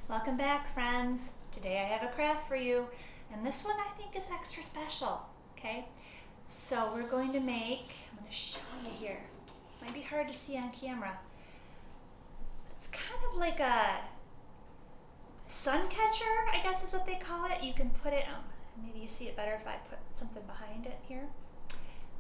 Welcome back, friends. Today I have a craft for you, and this one I think is extra special, okay? So we're going to make, I'm going to show you here. Might be hard to see on camera. It's kind of like a sun catcher, I guess is what they call it. You can put it, maybe you see it better if I put something behind it here.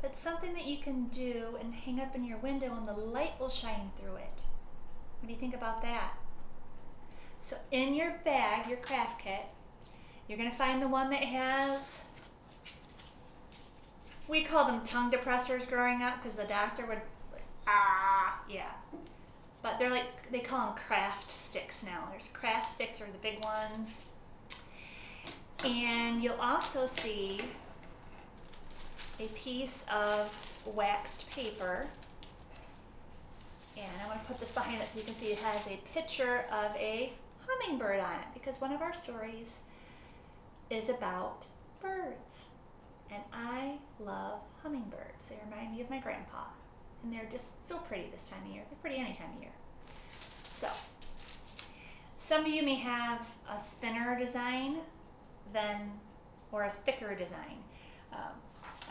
But it's something that you can do and hang up in your window and the light will shine through it. What do you think about that? So in your bag, your craft kit, you're going to find the one that has, we call them tongue depressors growing up because the doctor would, yeah. But they're like, they call them craft sticks now. There's craft sticks are the big ones. And you'll also see a piece of waxed paper. And I want to put this behind it so you can see it has a picture of a hummingbird on it because one of our stories is about birds. And I love hummingbirds. They remind me of my grandpa. And they're just so pretty this time of year. They're pretty any time of year. So, some of you may have a thinner design or a thicker design.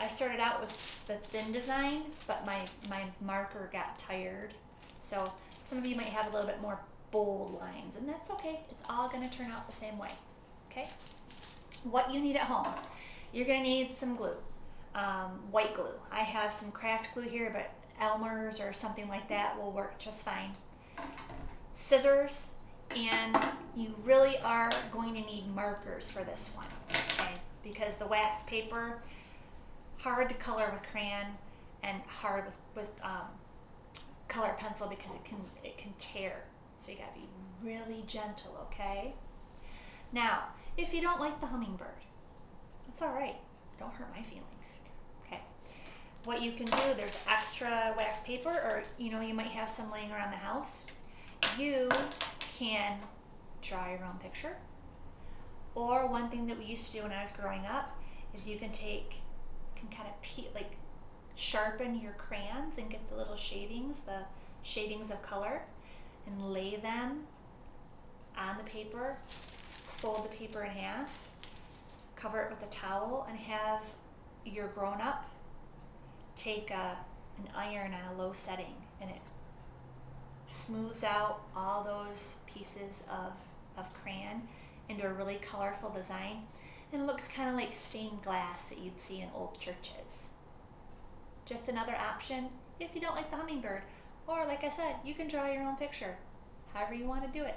I started out with the thin design, but my marker got tired. So some of you might have a little bit more bold lines, and that's okay. It's all going to turn out the same way, okay? What you need at home, you're going to need some glue, white glue. I have some craft glue here, but Elmer's or something like that will work just fine. Scissors, and you really are going to need markers for this one, okay? Because the wax paper, hard to color with crayon and hard with color pencil because it can tear. So you gotta be really gentle, okay? Now, if you don't like the hummingbird, that's all right. Don't hurt my feelings. Okay. What you can do, there's extra wax paper, or you might have some laying around the house. You can draw your own picture. Or one thing that we used to do when I was growing up is you can kind of sharpen your crayons and get the little shavings, of color, and lay them on the paper, fold the paper in half, cover it with a towel, and have your grown-up take an iron on a low setting, and it smooths out all those pieces of crayon into a really colorful design, and it looks kind of like stained glass that you'd see in old churches. Just another option if you don't like the hummingbird. Or like I said, you can draw your own picture, however you want to do it.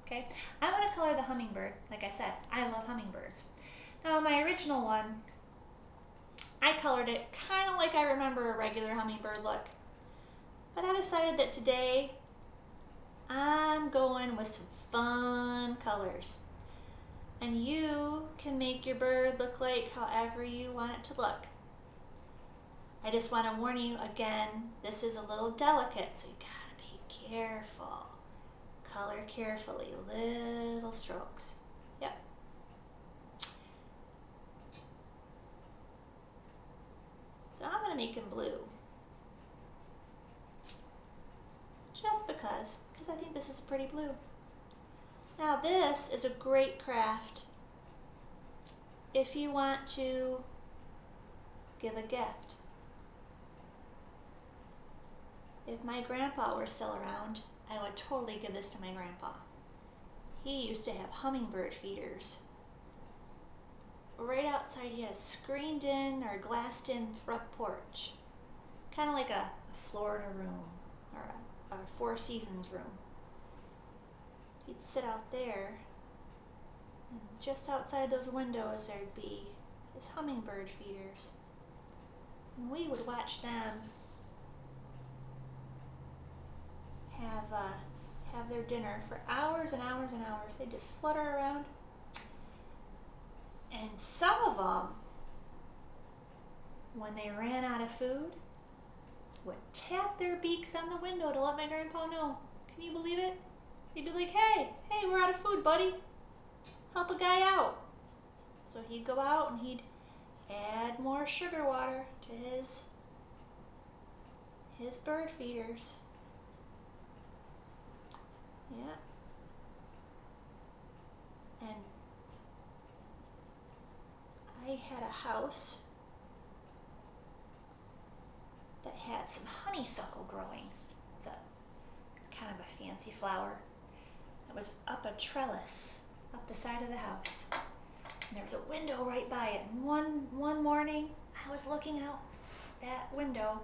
Okay, I'm going to color the hummingbird. Like I said, I love hummingbirds. Now my original one, I colored it kind of like I remember a regular hummingbird look. But I decided that today I'm going with some fun colors. And you can make your bird look like however you want it to look. I just want to warn you again, this is a little delicate, so you gotta be careful. Color carefully, little strokes. Yep. So I'm gonna make him blue. Just because I think this is a pretty blue. Now this is a great craft if you want to give a gift. If my grandpa were still around, I would totally give this to my grandpa. He used to have hummingbird feeders. Right outside he has screened in or glassed in front porch. Kind of like a Florida room or a Four Seasons room. He'd sit out there, and just outside those windows there'd be his hummingbird feeders. And we would watch them have their dinner for hours and hours and hours. They just flutter around. And some of them, when they ran out of food, would tap their beaks on the window to let my grandpa know. Can you believe it? He'd be like, hey, we're out of food, buddy. Help a guy out. So he'd go out and he'd add more sugar water to his bird feeders. Yeah. had a house that had some honeysuckle growing. It's a kind of a fancy flower. It was up a trellis, up the side of the house. And there was a window right by it. And one morning, I was looking out that window,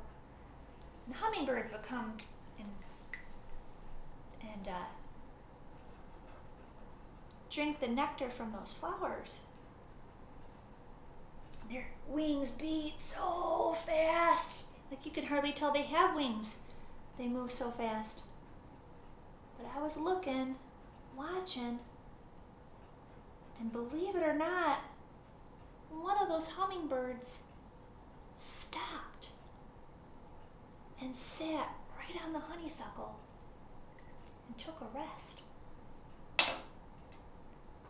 and the hummingbirds would come and drink the nectar from those flowers. Their wings beat so fast, like you could hardly tell they have wings. They move so fast. But I was looking, watching, and believe it or not, one of those hummingbirds stopped and sat right on the honeysuckle and took a rest.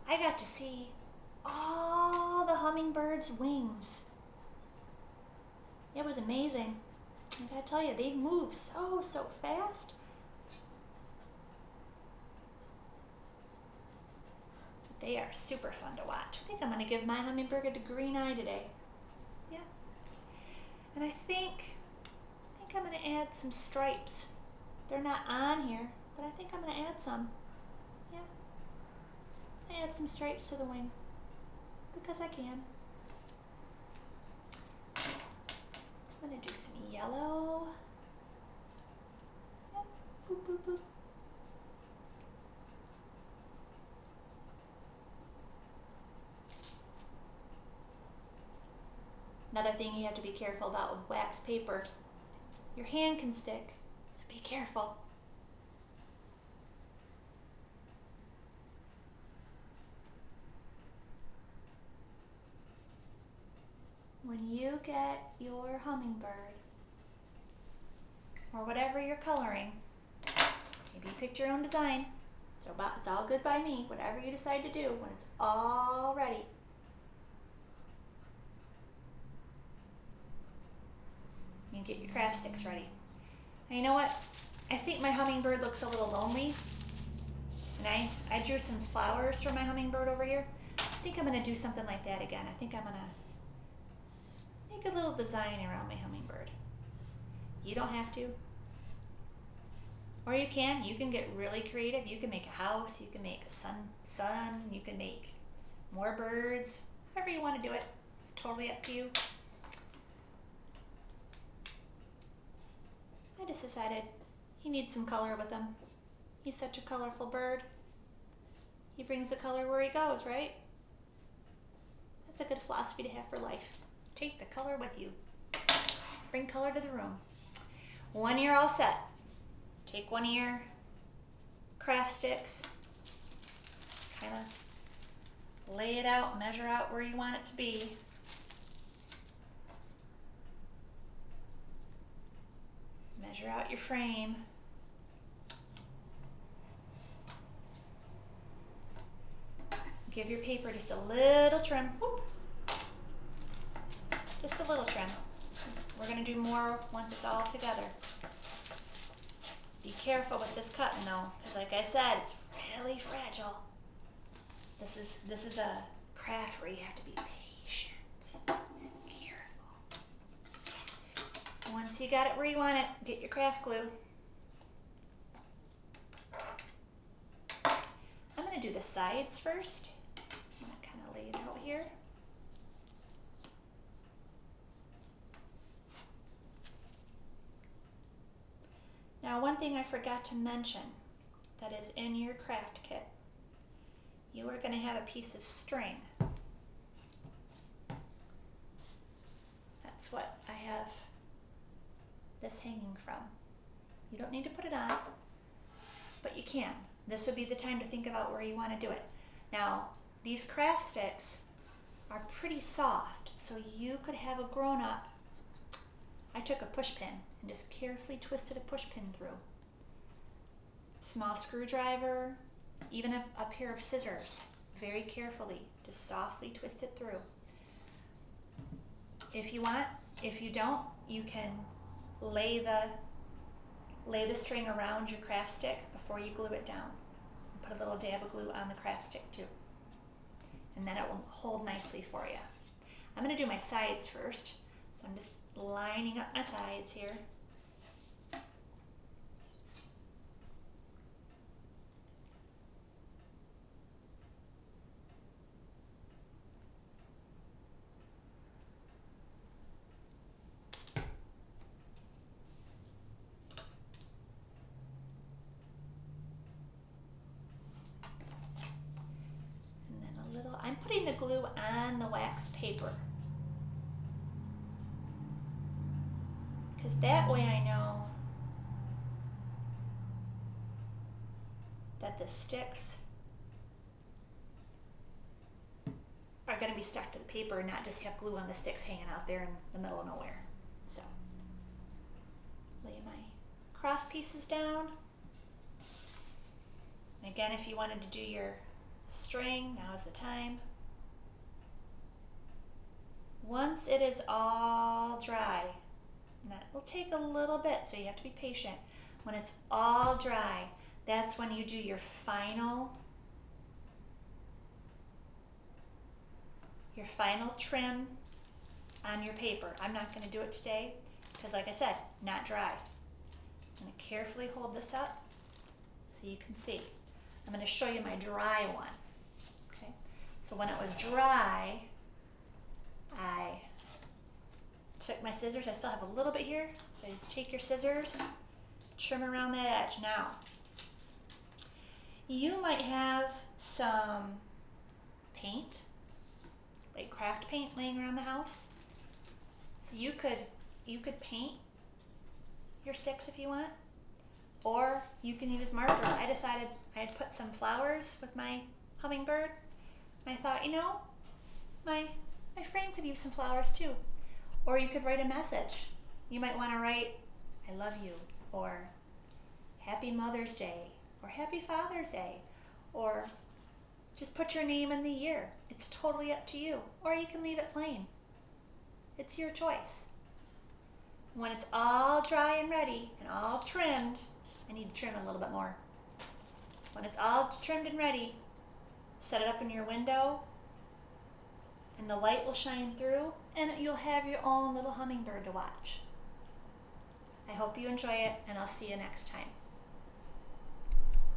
I got to see all the hummingbirds' wings. It was amazing. I gotta tell you, they move so fast. They are super fun to watch. I think I'm gonna give my hummingbird a green eye today. Yeah. And I think I'm gonna add some stripes. They're not on here, but I think I'm gonna add some. Yeah. I add some stripes to the wing because I can. I'm gonna do some yellow. Yeah. Boop, boop, boop. Another thing you have to be careful about with wax paper, your hand can stick, so be careful. When you get your hummingbird, or whatever you're coloring, maybe you picked your own design, so it's all good by me, whatever you decide to do, when it's all ready, you can get your craft sticks ready. And you know what? I think my hummingbird looks a little lonely, and I drew some flowers for my hummingbird over here. I think I'm going to do something like that again. I think I'm going to make a little design around my hummingbird. You don't have to. Or you can. You can get really creative. You can make a house. You can make a sun. You can make more birds. However you want to do it. It's totally up to you. I just decided he needs some color with him. He's such a colorful bird. He brings the color where he goes, right? That's a good philosophy to have for life. Take the color with you. Bring color to the room. One ear all set. Take one ear, craft sticks, kind of lay it out, measure out where you want it to be. Measure out your frame. Give your paper just a little trim. Whoop. Just a little trim. We're going to do more once it's all together. Be careful with this cutting though, because like I said, it's really fragile. This is a craft where you have to be patient and careful. Once you got it where you want it, get your craft glue. I'm going to do the sides first. I'm going to kind of lay it out here. Now, one thing I forgot to mention that is in your craft kit, you are going to have a piece of string. That's what I have this hanging from. You don't need to put it on, but you can. This would be the time to think about where you want to do it. Now, these craft sticks are pretty soft, so you could have a grown-up. I took a push pin and just carefully twisted a push pin through. Small screwdriver, even a pair of scissors, very carefully, just softly twist it through. If you want, if you don't, you can lay the string around your craft stick before you glue it down. Put a little dab of glue on the craft stick too. And then it will hold nicely for you. I'm going to do my sides first. So I'm just lining up my sides here. I'm putting the glue on the wax paper because that way I know that the sticks are going to be stuck to the paper and not just have glue on the sticks hanging out there in the middle of nowhere. So lay my cross pieces down. And again, if you wanted to do your string, now is the time. Once it is all dry, and that will take a little bit, so you have to be patient. When it's all dry, that's when you do your final trim on your paper. I'm not going to do it today because, like I said, not dry. I'm going to carefully hold this up so you can see. I'm going to show you my dry one. Okay, so when it was dry, I took my scissors. I still have a little bit here, so you just take your scissors, trim around that edge. Now, you might have some paint, like craft paint, laying around the house. So you could paint your sticks if you want, or you can use markers. I decided I'd put some flowers with my hummingbird, and I thought, you know, my frame could use some flowers too. Or you could write a message. You might want to write, I love you, or Happy Mother's Day, or Happy Father's Day, or just put your name and the year. It's totally up to you. Or you can leave it plain. It's your choice. When it's all dry and ready and all trimmed, I need to trim a little bit more. When it's all trimmed and ready, set it up in your window, and the light will shine through, and you'll have your own little hummingbird to watch. I hope you enjoy it, and I'll see you next time.